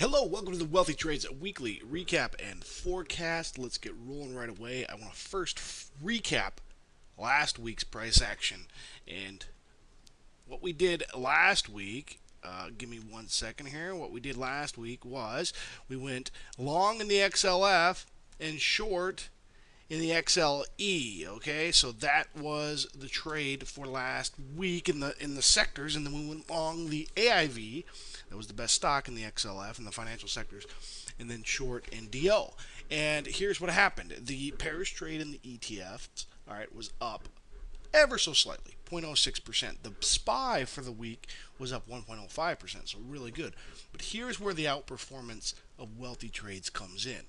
Hello, welcome to the Wealthy Trades Weekly Recap and Forecast. Let's get rolling right away. I want to first recap last week's price action. And what we did last week, give me 1 second here. What we did last week was we went long in the XLF and short in the XLE. Okay, so that was the trade for last week in the sectors, and then we went long the AIV. That was the best stock in the XLF in the financial sectors, and then short in DO. And here's what happened: the pairs trade in the ETFs, all right, was up ever so slightly, 0.06%. The SPY for the week was up 1.05%, so really good. But here's where the outperformance of wealthy trades comes in.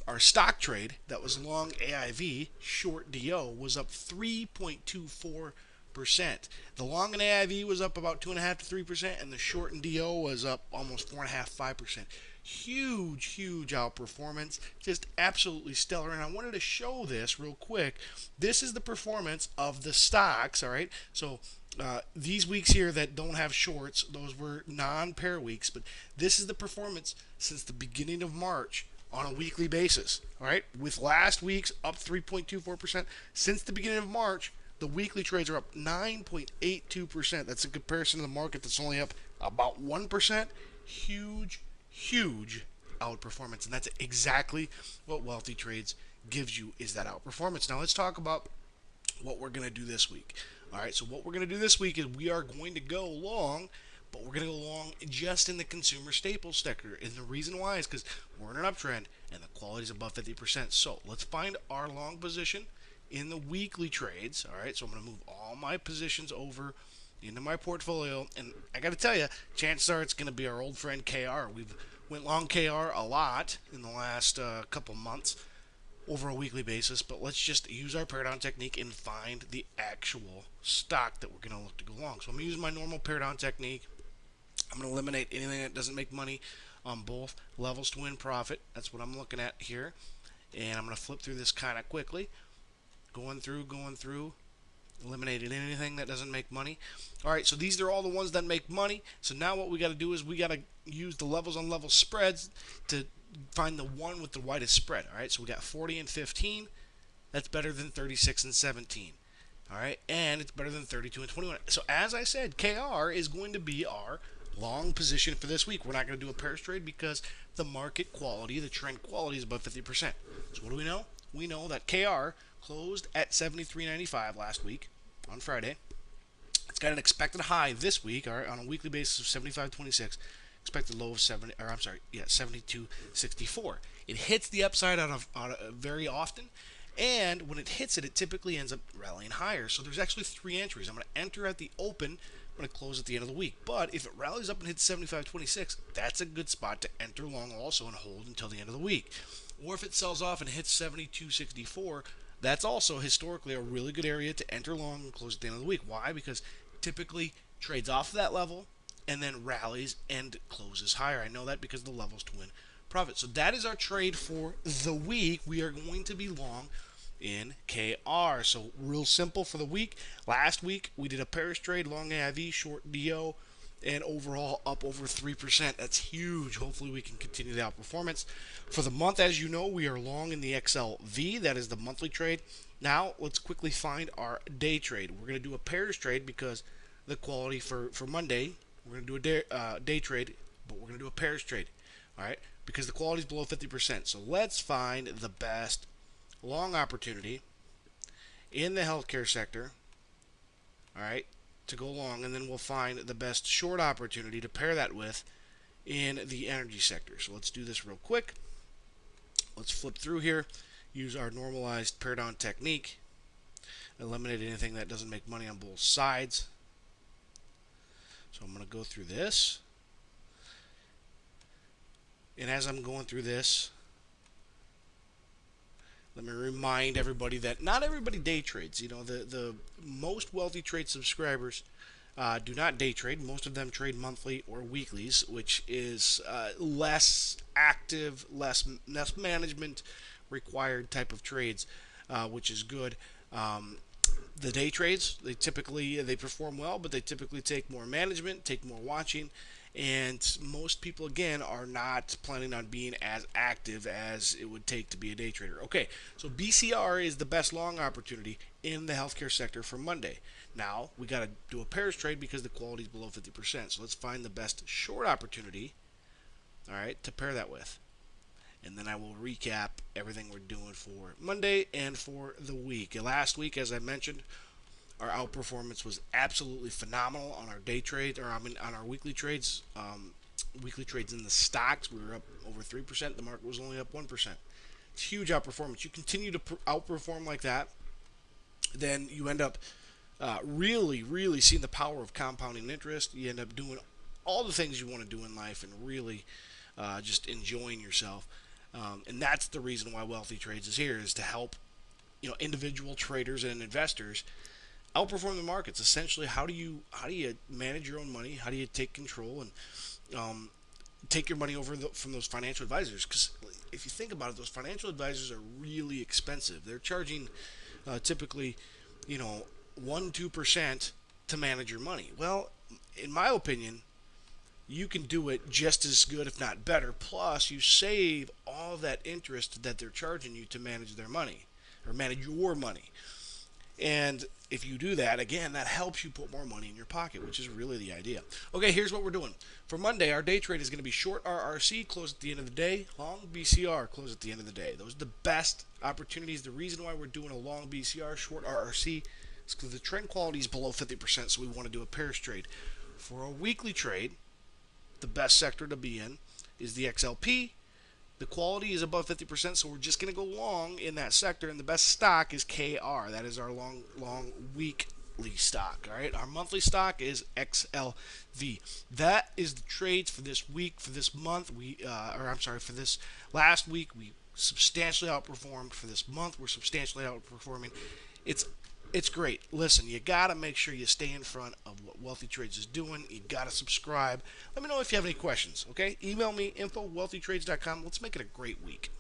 Our stock trade that was long AIV, short DO, was up 3.24%. The long in AIV was up about 2.5 to 3%, and the short in DO was up almost 4.5, 5%. Huge outperformance, just absolutely stellar. And I wanted to show this real quick. This is the performance of the stocks. All right, so these weeks here that don't have shorts, those were non-pair weeks, but this is the performance since the beginning of March on a weekly basis. All right, with last week's up 3.24% since the beginning of March. The weekly trades are up 9.82%. That's in comparison to the market that's only up about 1%. Huge outperformance, and that's exactly what wealthy trades gives you, is that outperformance. Now let's talk about what we're going to do this week. All right, so what we're going to do this week is we are going to go long, but we're going to go long just in the consumer staples sector. And the reason why is because we're in an uptrend and the quality is above 50%. So let's find our long position in the weekly trades. All right, so I'm going to move all my positions over into my portfolio, and I got to tell you, chances are it's going to be our old friend KR. We've went long KR a lot in the last couple months over a weekly basis, but let's just use our pair down technique and find the actual stock that we're going to look to go long. So I'm going to use my normal pair down technique. I'm going to eliminate anything that doesn't make money on both levels to win profit. That's what I'm looking at here, and I'm going to flip through this kind of quickly, going through, eliminated anything that doesn't make money. All right, so these are all the ones that make money. So now what we got to do is we got to use the levels on level spreads to find the one with the widest spread. All right, so we got 40 and 15. That's better than 36 and 17. All right, and it's better than 32 and 21. So as I said, KR is going to be our long position for this week. We're not going to do a pairs trade because the market quality, the trend quality, is above 50%. So what do we know? We know that KR closed at 73.95 last week on Friday. It's got an expected high this week, all right, on a weekly basis of 75.26. Expected low of 72.64. It hits the upside on a very often, and when it hits it, it typically ends up rallying higher. So there's actually 3 entries. I'm going to enter at the open. I'm going to close at the end of the week. But if it rallies up and hits 75.26, that's a good spot to enter long also and hold until the end of the week. Or if it sells off and hits 72.64, that's also historically a really good area to enter long and close at the end of the week. Why? Because typically trades off of that level and then rallies and closes higher. I know that because the levels to win profit. So that is our trade for the week. We are going to be long in KR. So real simple for the week. Last week we did a pairs trade, long AIV, short DO, and overall up over 3%. That's huge. Hopefully we can continue the outperformance. For the month, as you know, we are long in the XLV. That is the monthly trade. Now let's quickly find our day trade. We're going to do a pairs trade because the quality for Monday, we're going to do a day trade, but we're going to do a pairs trade. All right, because the quality is below 50%. So let's find the best long opportunity in the healthcare sector. All right, to go long, and then we'll find the best short opportunity to pair that with in the energy sector. So let's do this real quick. Let's flip through here, use our normalized pair down technique, eliminate anything that doesn't make money on both sides. So I'm going to go through this, and as I'm going through this, let me remind everybody that not everybody day trades. You know, the most wealthy trade subscribers do not day trade. Most of them trade monthly or weeklies, which is less active, less management required type of trades, which is good. The day trades, they perform well, but they typically take more management, take more watching, And most people, again, are not planning on being as active as it would take to be a day trader. Okay, so BCR is the best long opportunity in the healthcare sector for Monday. Now, we got to do a pairs trade because the quality is below 50%. So let's find the best short opportunity, all right, to pair that with. And then I will recap everything we're doing for Monday and for the week. Last week, as I mentioned, our outperformance was absolutely phenomenal on our day trade, or I mean on our weekly trades. Weekly trades in the stocks, we were up over 3%. The market was only up 1%. It's huge outperformance. You continue to outperform like that, then you end up really, really seeing the power of compounding interest. You end up doing all the things you want to do in life and really just enjoying yourself. And that's the reason why Wealthy Trades is here, is to help individual traders and investors outperform the markets. Essentially, how do you manage your own money? How do you take control and take your money over from those financial advisors? Because if you think about it, those financial advisors are really expensive. They're charging typically, 1-2% to manage your money. Well, in my opinion, you can do it just as good, if not better. Plus, you save all that interest that they're charging you to manage their money or manage your money. And if you do that, again, that helps you put more money in your pocket, which is really the idea. Okay, here's what we're doing. For Monday, our day trade is going to be short RRC, close at the end of the day, long BCR, close at the end of the day. Those are the best opportunities. The reason why we're doing a long BCR, short RRC, is because the trend quality is below 50%, so we want to do a pairs trade. For a weekly trade, the best sector to be in is the XLP. The quality is above 50%, so we're just going to go long in that sector, and the best stock is KR. That is our long weekly stock. All right, our monthly stock is XLV. That is the trades for this week, for this month. For this last week, we substantially outperformed. For this month, we're substantially outperforming. It's great. Listen, you got to make sure you stay in front of what Wealthy Trades is doing. You got to subscribe. Let me know if you have any questions, okay? Email me, info@wealthytrades.com. Let's make it a great week.